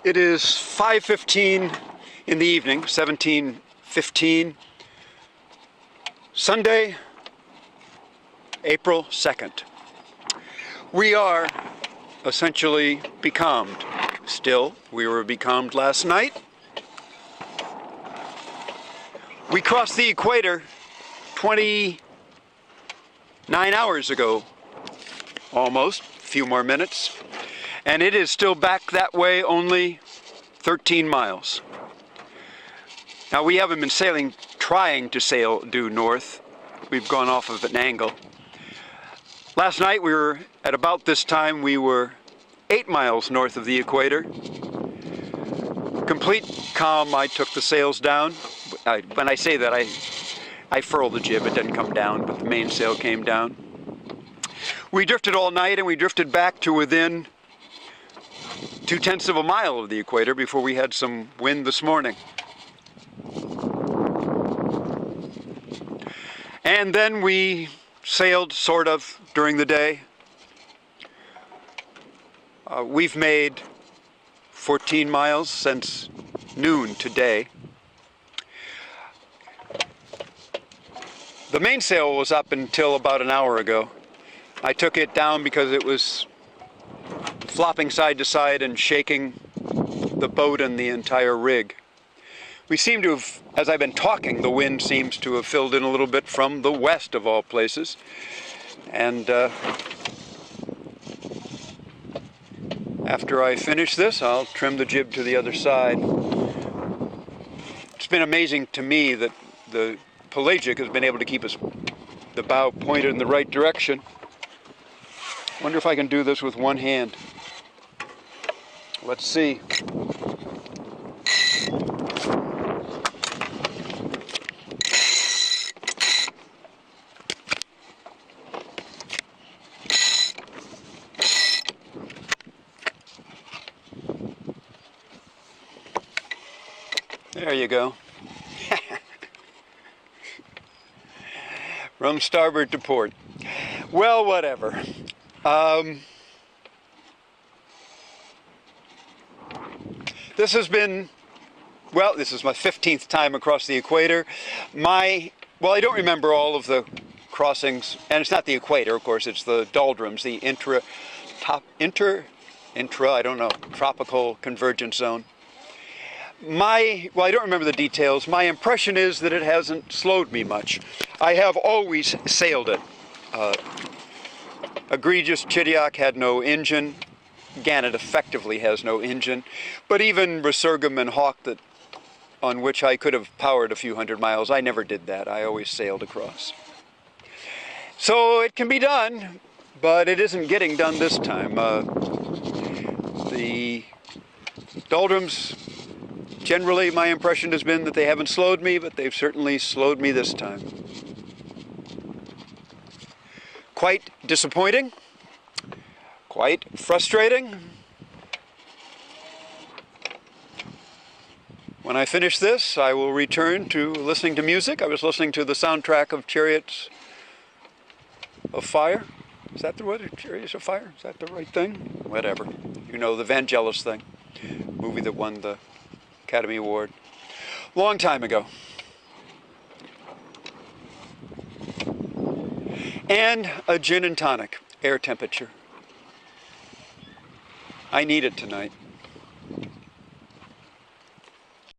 It is 5:15 in the evening, 17:15, Sunday, April 2nd. We are essentially becalmed. Still, we were becalmed last night. We crossed the equator 29 hours ago, almost, a few more minutes. And it is still back that way, only 13 miles. Now, we haven't been sailing, trying to sail due north. We've gone off of an angle. Last night, we were, at about this time, we were 8 miles north of the equator. Complete calm, I took the sails down. When I say that, I furled the jib. It didn't come down, but the mainsail came down. We drifted all night, and we drifted back to within 0.2 of a mile of the equator before we had some wind this morning. And then we sailed, sort of, during the day. We've made 14 miles since noon today. The mainsail was up until about an hour ago. I took it down because it was flopping side to side and shaking the boat and the entire rig. We seem to have, as I've been talking, the wind seems to have filled in a little bit from the west of all places. And after I finish this, I'll trim the jib to the other side. It's been amazing to me that the Pelagic has been able to keep the bow pointed in the right direction. I wonder if I can do this with one hand. Let's see. There you go. From starboard to port. Well, whatever. This has been, well, this is my 15th time across the equator. I don't remember all of the crossings, and it's not the equator, of course, it's the doldrums, the tropical convergence zone. I don't remember the details. My impression is that it hasn't slowed me much. I have always sailed it. Egregious Chittiok had no engine. GANNET effectively has no engine. But even Resurgam and Hawk, on which I could have powered a few hundred miles, I never did that. I always sailed across. So it can be done, but it isn't getting done this time. The doldrums, generally my impression has been that they haven't slowed me, but they've certainly slowed me this time. Quite disappointing, quite frustrating. When I finish this, I will return to listening to music. I was listening to the soundtrack of Chariots of Fire. Is that the word? Chariots of Fire? Is that the right thing? Whatever. You know, the Vangelis thing. Movie that won the Academy Award. Long time ago. And a gin and tonic, air temperature. I need it tonight.